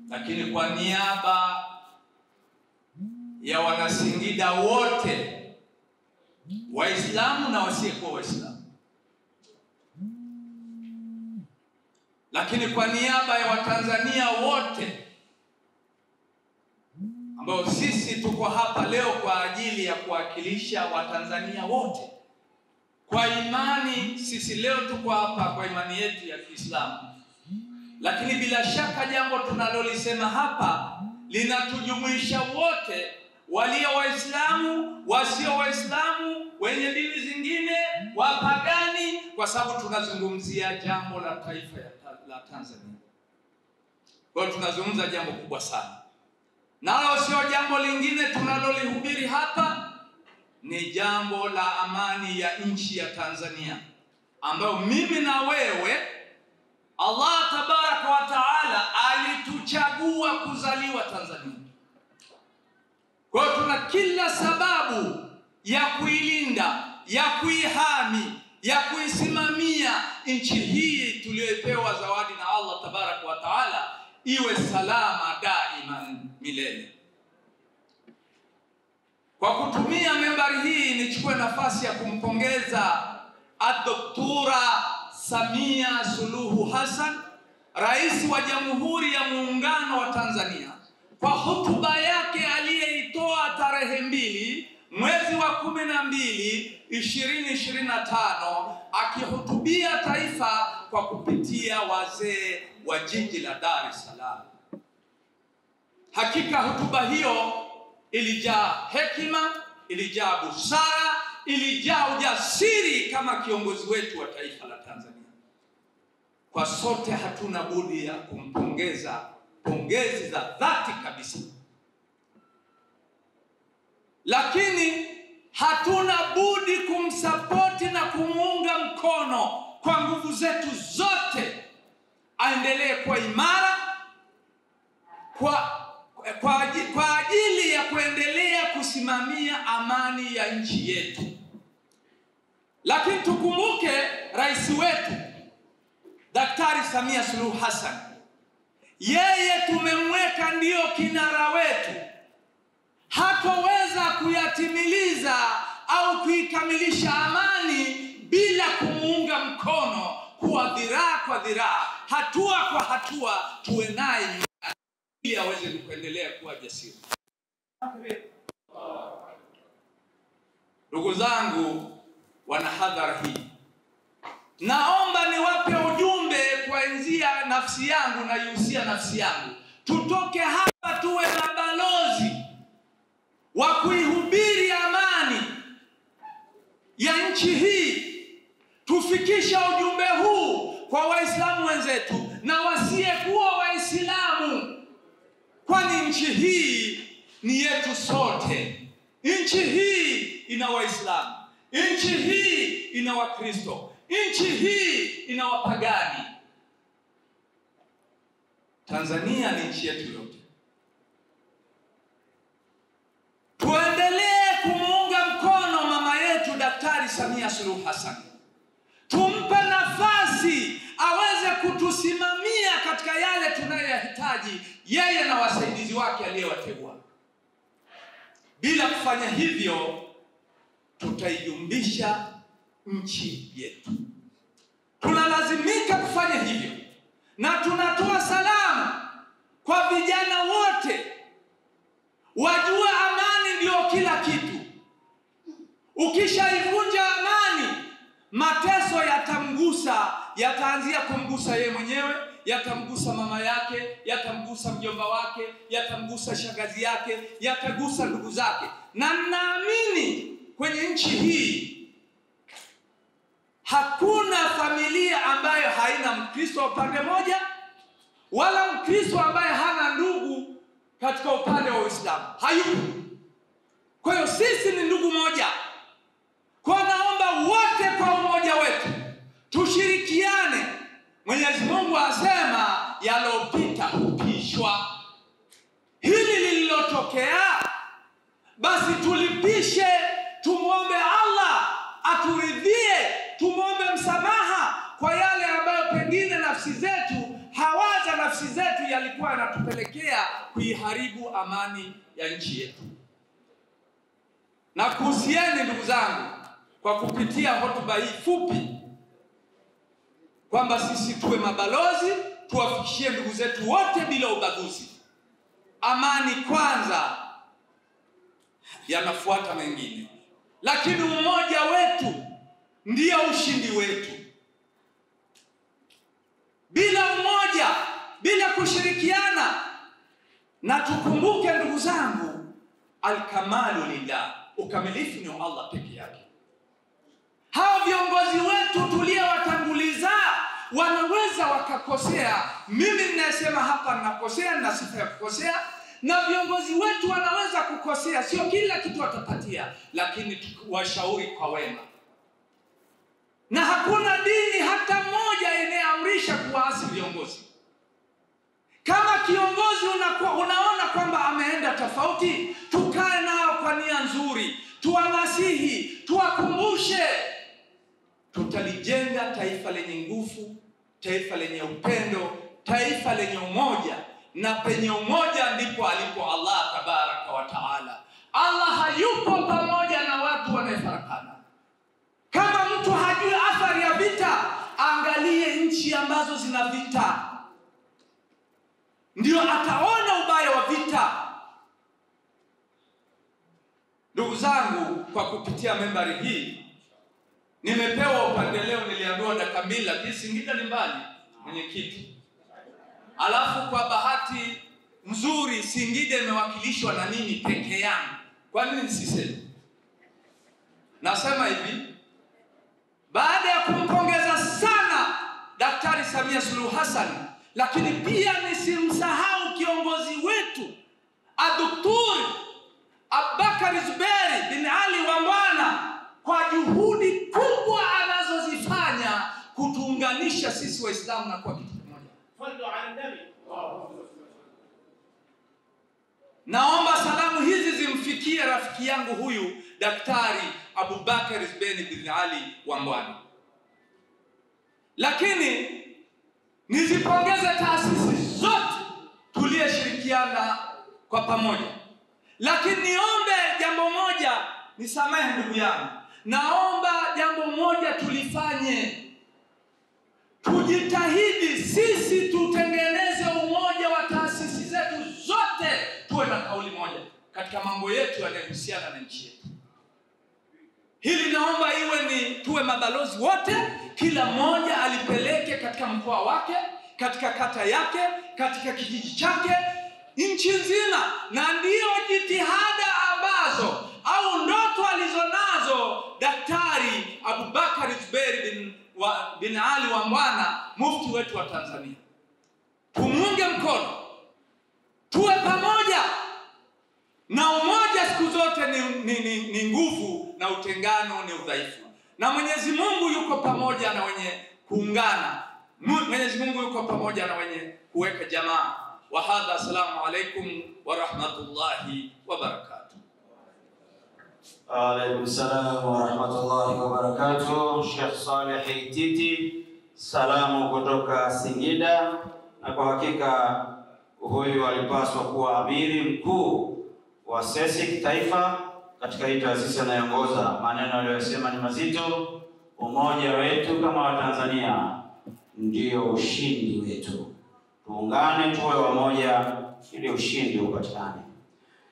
lakini kwa niaba ya Wanasingida wote, Waislamu na wasiokuwa Waislamu, lakini kwa niaba ya Watanzania wote ambao sisi tuko hapa leo kwa ajili ya kuwakilisha Watanzania wote. Kwa imani sisi leo tuko hapa kwa imani yetu ya Kiislamu, lakini bila shaka jambo tunalolisema hapa linatujumuisha wote, walio Waislamu, wasio Waislamu, wenye dini zingine, wapagani, kwa sababu tunazungumzia jambo la taifa la Tanzania. Kwa hiyo tunazungumza jambo kubwa sana. Nalo sio jambo lingine tunalolihubiri hapa, ni jambo la amani ya nchi ya Tanzania, ambayo mimi na wewe Allah tabaraka wa taala alituchagua kuzaliwa Tanzania. Kwa hiyo tuna kila sababu ya kuilinda, ya kuihami, ya kuisimamia nchi hii tuliyopewa zawadi na Allah tabaraka wa taala iwe salama daima milele. Kwa kutumia membari hii nichukue nafasi ya kumpongeza Dr. Samia Suluhu Hassan, Rais wa Jamhuri ya Muungano wa Tanzania, kwa hotuba yake aliyeitoa tarehe 2 mwezi wa 12 2025, akihutubia taifa kwa kupitia wazee wa jiji la Dar es Salaam. Hakika hotuba hiyo ilijaa hekima, ilijaa busara, ilijaa ujasiri kama kiongozi wetu wa taifa la Tanzania. Kwa sote hatuna budi ya kumpongeza pongezi za dhati kabisa, lakini hatuna budi kumsapoti na kumuunga mkono kwa nguvu zetu zote, aendelee kuwa imara kwa ajili ya kuendelea kusimamia amani ya nchi yetu. Lakini tukumbuke rais wetu Daktari Samia Suluhu Hassan, yeye tumemweka ndio kinara wetu. Hatoweza kuyatimiliza au kuikamilisha amani bila kumuunga mkono, kuwa dhiraa kwa dhiraa, hatua kwa hatua, tuwe naye ili aweze kuendelea kuwa jasiri. Ndugu zangu wanahadhara hii, naomba niwape ujumbe kuanzia nafsi yangu na yusia nafsi yangu. Tutoke hapa tuwe mabalozi wa kuihubiri amani ya nchi hii, tufikisha ujumbe huu kwa Waislamu wenzetu na wasiyekuwa Waislamu, kwani nchi hii ni yetu sote. Nchi hii ina Waislamu, nchi hii ina Wakristo, nchi hii ina wapagani. Tanzania ni nchi yetu yote. Tuendelee kumuunga mkono mama yetu Daktari Samia Suluhu Hassan, tumpe nafasi aweze kutusimamia katika yale tunayoyahitaji, yeye na wasaidizi wake aliyewateua. Bila kufanya hivyo tutaijumbisha nchi yetu. Tunalazimika kufanya hivyo, na tunatoa salamu kwa vijana wote, wajue amani ndio kila kitu. Ukishaivunja amani, mateso yatamgusa, yataanzia kumgusa yeye mwenyewe, yatamgusa mama yake, yatamgusa mjomba wake, yatamgusa shangazi yake, yatagusa ndugu zake. Na naamini kwenye nchi hii hakuna familia ambayo haina Mkristo upande moja, wala Mkristo ambaye hana ndugu katika upande wa Uislamu. Hayupo. Kwa hiyo sisi ni ndugu moja. Kwa naomba wote kwa umoja wetu tushirikiane. Mwenyezi Mungu asema yalopita hupishwa. Hili lililotokea basi tulipishe, tumuombe Allah aturidhie, tumuombe msamaha kwa yale ambayo pengine nafsi zetu nafsi zetu yalikuwa yanatupelekea kuiharibu amani ya nchi yetu. Na kuhusieni ndugu zangu, kwa kupitia hotuba hii fupi, kwamba sisi tuwe mabalozi, tuwafikishie ndugu zetu wote bila ubaguzi. Amani kwanza, yanafuata mengine. Lakini umoja wetu ndio ushindi wetu. Bila umoja, bila kushirikiana, na tukumbuke ndugu zangu, al-kamalu lillah, ukamilifu ni Allah peke yake. Hao viongozi wetu tuliowatanguliza wanaweza wakakosea. Mimi ninasema hapa ninakosea, nina sifa ya kukosea, na viongozi wetu wanaweza kukosea. Sio kila kitu watapatia, lakini washauri kwa wema. Na hakuna dini hata moja inayoamrisha kuwaasi viongozi. Kama kiongozi unaona kwamba ameenda tofauti, tukae nao kwa nia nzuri, tuwanasihi, tuwakumbushe. Tutalijenga taifa lenye nguvu, taifa lenye upendo, taifa lenye umoja. Na penye umoja ndipo alipo Allah tabaraka wa taala. Allah hayupo pamoja na watu wanaofarakana. Kama mtu hajui athari ya vita, angalie nchi ambazo zina vita, ndio ataona ubaya wa vita. Ndugu zangu, kwa kupitia membari hii nimepewa upendeleo. Niliambiwa dakika 2, lakini Singida ni mbali, mwenyekiti. Alafu kwa bahati nzuri Singida imewakilishwa na mimi peke yangu. Kwa nini nisiseme? Nasema hivi, baada ya kumpongeza sana Daktari Samia Suluhu Hassan, lakini pia nisimsahau kiongozi wetu Dr. Abubakar Zuberi bin Ali Wambwana kwa juhudi kubwa anazozifanya kutuunganisha sisi Waislamu na kwa kitu kimoja. Naomba salamu hizi zimfikie rafiki yangu huyu Daktari Abubakar Zuberi bin Ali Wambwana. Lakini nizipongeze taasisi zote tulioshirikiana kwa pamoja. Lakini niombe jambo moja, nisamehe ndugu yangu. Naomba jambo moja tulifanye. Tujitahidi sisi tutengeneze umoja wa taasisi zetu zote, tuwe na kauli moja katika mambo yetu yanayohusiana na nchi yetu. Hili naomba iwe ni tuwe mabalozi wote, kila mmoja alipeleke katika mkoa wake, katika kata yake, katika kijiji chake, nchi nzima. Na ndio jitihada ambazo au ndoto alizonazo Daktari Abubakar Zuberi bin Ali Wambwana, mufti wetu wa Tanzania. Tumunge mkono, tuwe pamoja. Na umoja siku zote ni nguvu, na utengano ni udhaifu. Na Mwenyezi Mungu yuko pamoja na wenye kuungana. Mwenyezi Mungu yuko pamoja na wenye kuweka jamaa. Wa hadha, assalamu alaikum wa rahmatullahi wa barakatuh. Alaikum salam wa rahmatullahi wa barakatuh. Sheikh Saleh Titi, salamu kutoka Singida. Na kwa hakika huyu alipaswa kuwa amiri mkuu wa SESIC taifa katika hii taasisi anayoongoza. Maneno aliyosema ni mazito. Umoja wetu kama Watanzania ndio ushindi wetu. Tuungane, tuwe wamoja ili ushindi upatikane.